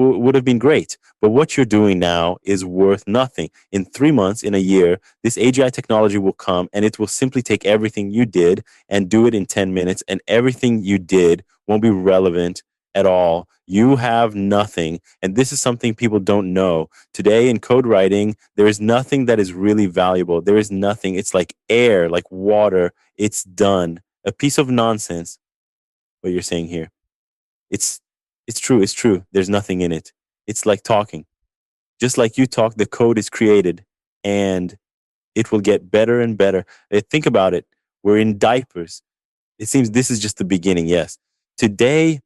would have been great. But what you're doing now is worth nothing. In 3 months, in a year, this AGI technology will come and it will simply take everything you did and do it in 10 minutes, and everything you did won't be relevant at all. You have nothing. And this is something people don't know. Today in code writing, there is nothing that is really valuable. There is nothing. It's like air, like water. It's done. A piece of nonsense, what you're saying here. It's it's true, it's true. There's nothing in it. It's like talking. Just like you talk, the code is created and it will get better and better. Think about it. We're in diapers. It seems this is just the beginning, yes. Today,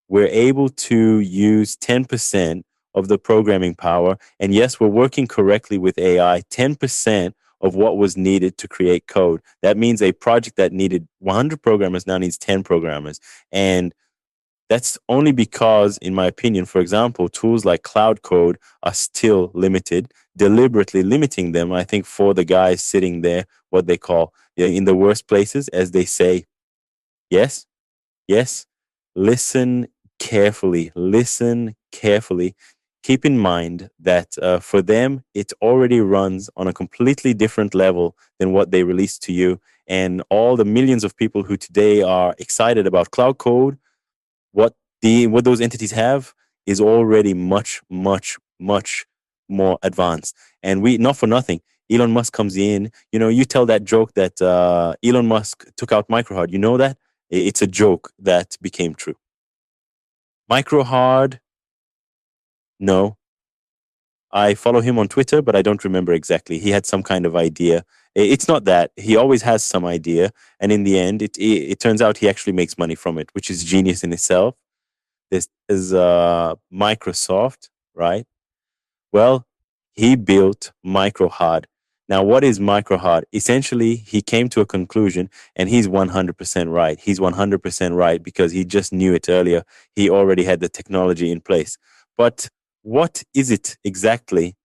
we're able to use 10% of the programming power. And yes, we're working correctly with AI. 10% of what was needed to create code. That means a project that needed 100 programmers now needs 10 programmers. And that's only because, in my opinion, for example, tools like Cloud Code are still limited, deliberately limiting them, I think, for the guys sitting there, what they call in the worst places, as they say, yes, yes, listen carefully, listen carefully. Keep in mind that for them, it already runs on a completely different level than what they released to you. And all the millions of people who today are excited about Cloud Code, what what those entities have is already much, much, much more advanced. And we, not for nothing, Elon Musk comes in. You know, you tell that joke that Elon Musk took out microhard. You know that it's a joke that became true. Microhard, no. I follow him on Twitter, but I don't remember exactly. He had some kind of idea. It's not that he always has some idea, and in the end, it turns out he actually makes money from it, which is genius in itself. This is Microsoft, right? Well, he built MicroHard. Now, what is MicroHard? Essentially, he came to a conclusion, and he's 100% right. He's 100% right because he just knew it earlier. He already had the technology in place. But what is it exactly?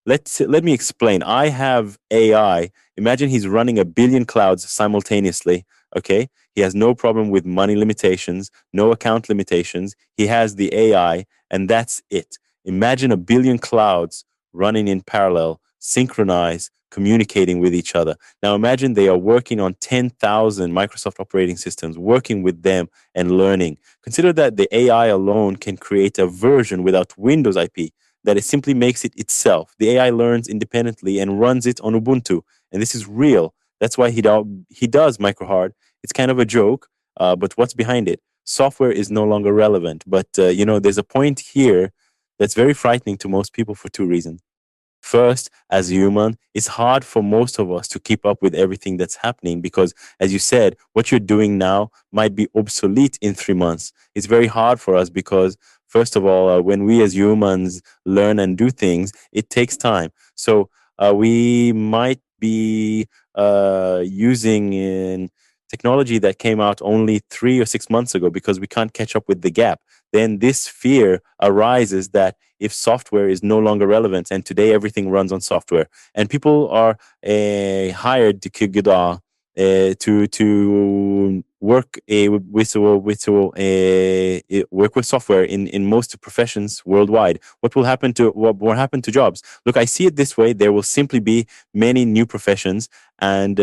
Let me explain. I have AI. Imagine he's running a billion clouds simultaneously. Okay, he has no problem with money limitations, no account limitations. He has the AI, and that's it. Imagine a billion clouds running in parallel, synchronized, communicating with each other. Now imagine they are working on 10,000 Microsoft operating systems, working with them and learning. Consider that the AI alone can create a version without Windows IP, that it simply makes it itself. The AI learns independently and runs it on Ubuntu. And this is real. That's why he does microhard. It's kind of a joke, but what's behind it? Software is no longer relevant. But, there's a point here that's very frightening to most people for two reasons. First, as a human, it's hard for most of us to keep up with everything that's happening because, as you said, what you're doing now might be obsolete in 3 months. It's very hard for us because, first of all, when we as humans learn and do things, it takes time. So we might be using in technology that came out only 3 or 6 months ago because we can't catch up with the gap. Then this fear arises that if software is no longer relevant, and today everything runs on software, and people are hired to work work with software in most professions worldwide. What will happen to jobs? Look, I see it this way: there will simply be many new professions, and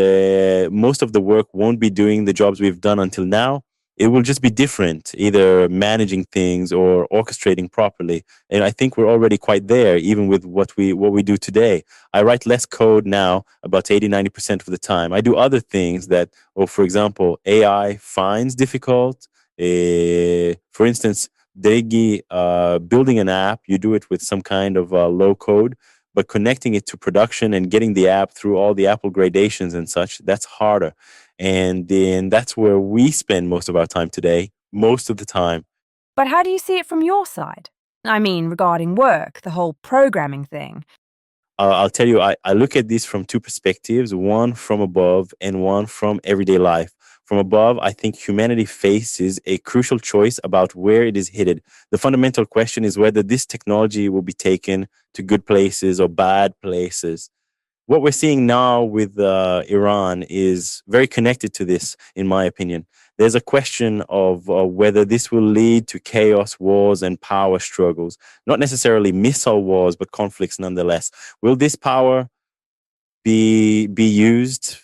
most of the work won't be doing the jobs we've done until now. It will just be different, either managing things or orchestrating properly. And I think we're already quite there, even with what we do today. I write less code now, about 80-90% of the time. I do other things that, or for example, AI finds difficult. For instance, building an app, you do it with some kind of low code, but connecting it to production and getting the app through all the Apple gradations and such, that's harder. And then that's where we spend most of our time today, most of the time. But how do you see it from your side? I mean, regarding work, the whole programming thing. I'll tell you, I look at this from two perspectives, one from above and one from everyday life. From above, I think humanity faces a crucial choice about where it is headed. The fundamental question is whether this technology will be taken to good places or bad places. What we're seeing now with Iran is very connected to this, in my opinion. there's a question of whether this will lead to chaos, wars, and power struggles. Not necessarily missile wars, but conflicts nonetheless. Will this power be used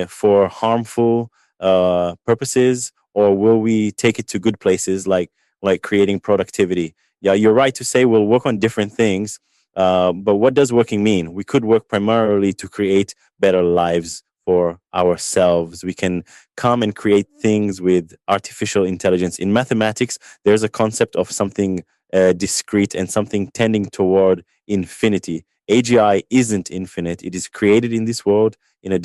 for harmful purposes, or will we take it to good places like creating productivity? Yeah, you're right to say we'll work on different things, but what does working mean? We could work primarily to create better lives for ourselves. We can come and create things with artificial intelligence. In mathematics, there's a concept of something discrete and something tending toward infinity. AGI isn't infinite. It is created in this world in a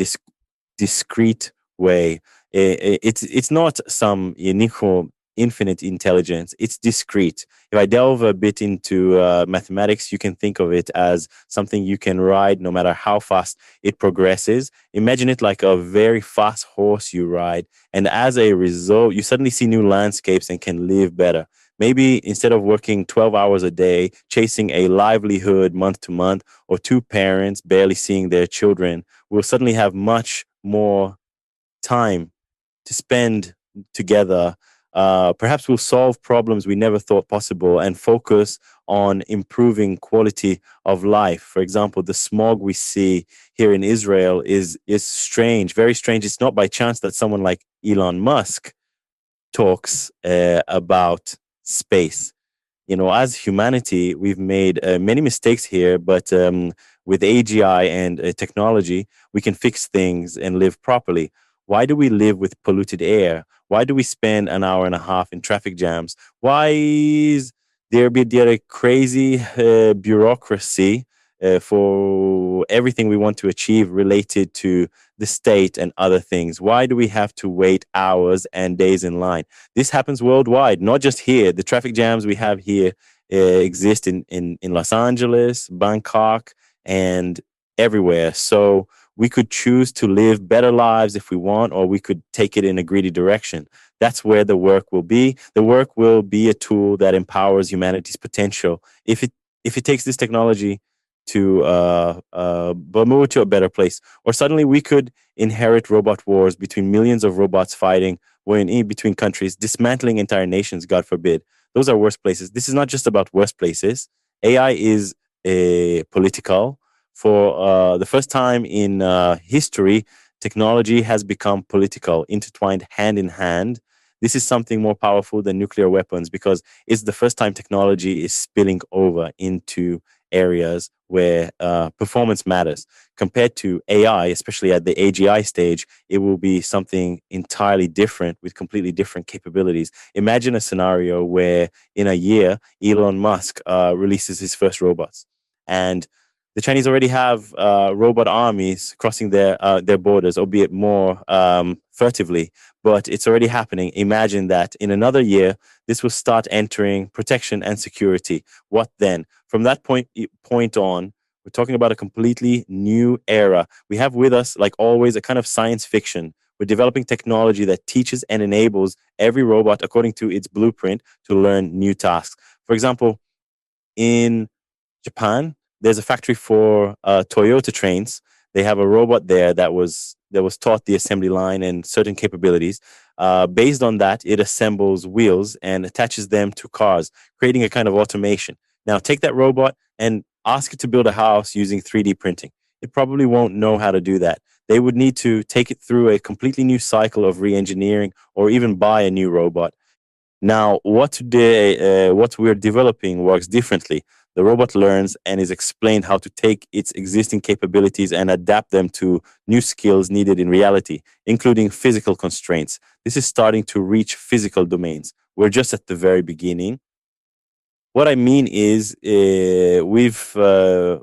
discrete way. It's not some unique or infinite intelligence. It's discrete. If I delve a bit into mathematics, you can think of it as something you can ride no matter how fast it progresses. Imagine it like a very fast horse you ride, and as a result, you suddenly see new landscapes and can live better. Maybe instead of working 12 hours a day, chasing a livelihood month to month, or two parents barely seeing their children, we'll suddenly have much more time to spend together. Perhaps we'll solve problems we never thought possible and focus on improving quality of life. For example, the smog we see here in Israel is strange, very strange. It's not by chance that someone like Elon Musk talks about space. You know, as humanity, we've made many mistakes here, but with AGI and technology, we can fix things and live properly. Why do we live with polluted air? Why do we spend an hour and a half in traffic jams? Why is there a crazy bureaucracy for everything we want to achieve related to the state and other things? Why do we have to wait hours and days in line? This happens worldwide, not just here. The traffic jams we have here exist in Los Angeles, Bangkok, and everywhere. So we could choose to live better lives if we want, or we could take it in a greedy direction. That's where the work will be. The work will be a tool that empowers humanity's potential. If it takes this technology to move to a better place, or suddenly we could inherit robot wars between millions of robots fighting between countries, dismantling entire nations, God forbid. Those are worse places. This is not just about worse places. AI is political. For the first time in history, technology has become political, intertwined hand in hand. This is something more powerful than nuclear weapons because it's the first time technology is spilling over into areas where performance matters. Compared to AI, especially at the AGI stage, it will be something entirely different with completely different capabilities. Imagine a scenario where in a year, Elon Musk releases his first robots. And the Chinese already have robot armies crossing their borders, albeit more furtively, but it's already happening. Imagine that in another year, this will start entering protection and security. What then? From that point on, we're talking about a completely new era. We have with us, like always, a kind of science fiction. We're developing technology that teaches and enables every robot according to its blueprint to learn new tasks. For example, in Japan, there's a factory for Toyota trains. They have a robot there that was taught the assembly line and certain capabilities. Based on that, it assembles wheels and attaches them to cars, creating a kind of automation. Now, take that robot and ask it to build a house using 3D printing. It probably won't know how to do that. They would need to take it through a completely new cycle of re-engineering or even buy a new robot. Now, what we're developing works differently. The robot learns and is explained how to take its existing capabilities and adapt them to new skills needed in reality, including physical constraints. This is starting to reach physical domains. We're just at the very beginning. What I mean is, we've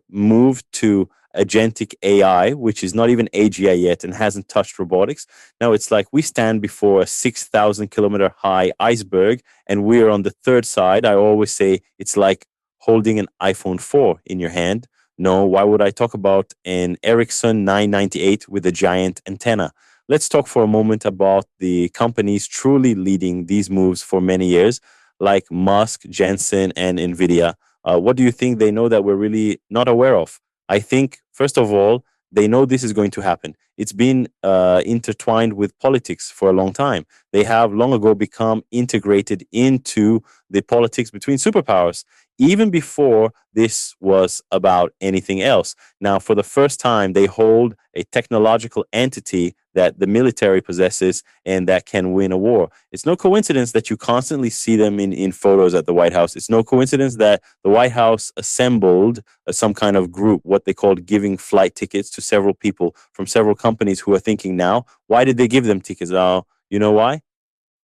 moved to agentic AI, which is not even AGI yet and hasn't touched robotics. Now it's like we stand before a 6,000 kilometer high iceberg and we're on the third side. I always say it's like holding an iPhone 4 in your hand. No, why would I talk about an Ericsson 998 with a giant antenna? Let's talk for a moment about the companies truly leading these moves for many years, like Musk, Jensen, and Nvidia. What do you think they know that we're really not aware of? I think, first of all, They know this is going to happen. It's been intertwined with politics for a long time. They have long ago become integrated into the politics between superpowers, even before this was about anything else. Now, for the first time, they hold a technological entity that the military possesses and that can win a war. It's no coincidence that you constantly see them in photos at the White House. It's no coincidence that the White House assembled some kind of group, what they called giving flight tickets to several people from several companies who are thinking now, why did they give them tickets? You know why?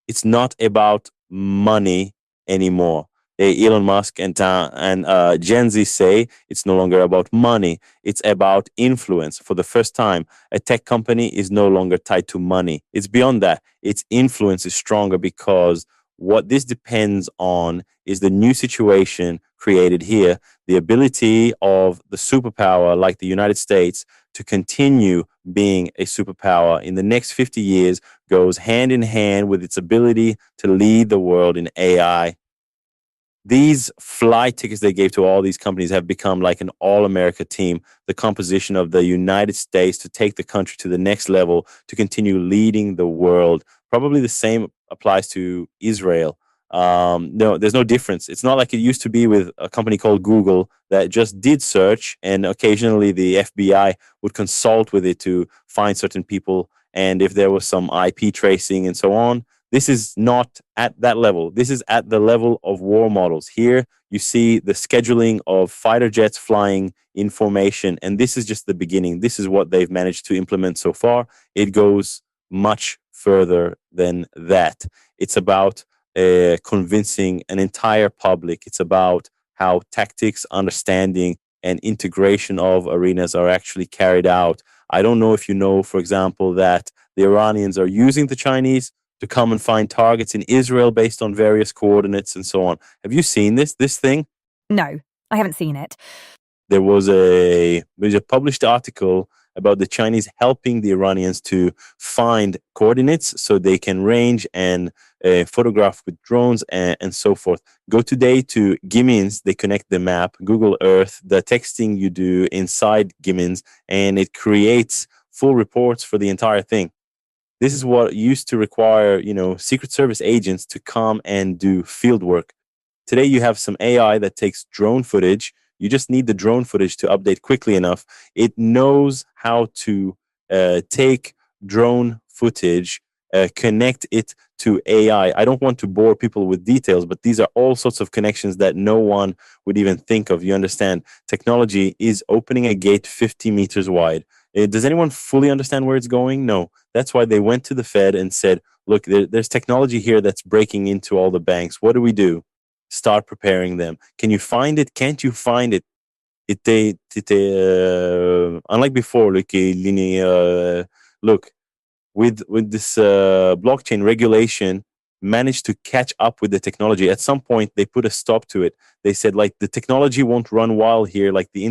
It's not about money anymore. Elon Musk and Gen Z say it's no longer about money. It's about influence. For the first time, a tech company is no longer tied to money. It's beyond that. Its influence is stronger because what this depends on is the new situation created here, the ability of the superpower like the United States to continue being a superpower in the next 50 years goes hand in hand with its ability to lead the world in AI. These flight tickets they gave to all these companies have become like an all America team, the composition of the United States to take the country to the next level, to continue leading the world. Probably the same applies to Israel. No, there's no difference. It's not like it used to be with a company called Google that just did search, and occasionally the FBI would consult with it to find certain people. And if there was some IP tracing and so on, this is not at that level. This is at the level of war models. Here, you see the scheduling of fighter jets flying in formation, and this is just the beginning. This is what they've managed to implement so far. It goes much further than that. It's about convincing an entire public. It's about how tactics, understanding, and integration of arenas are actually carried out. I don't know if you know, for example, that the Iranians are using the Chinese to come and find targets in Israel based on various coordinates and so on. Have you seen this thing? No, I haven't seen it. There's a published article about the Chinese helping the Iranians to find coordinates so they can range and photograph with drones and so forth. Go today to Gimins, they connect the map, Google Earth, the texting you do inside Gimins, and it creates full reports for the entire thing. This is what used to require, Secret Service agents to come and do field work. Today, you have some AI that takes drone footage. You just need the drone footage to update quickly enough. It knows how to take drone footage, connect it to AI. I don't want to bore people with details, but these are all sorts of connections that no one would even think of. You understand? Technology is opening a gate 50 meters wide. Does anyone fully understand where it's going? No. That's why they went to the Fed and said, look, there's technology here that's breaking into all the banks. What do we do? Start preparing them. Can you find it? Can't you find it? Unlike before, look, with this blockchain regulation managed to catch up with the technology. At some point, they put a stop to it. They said, like, the technology won't run wild here like the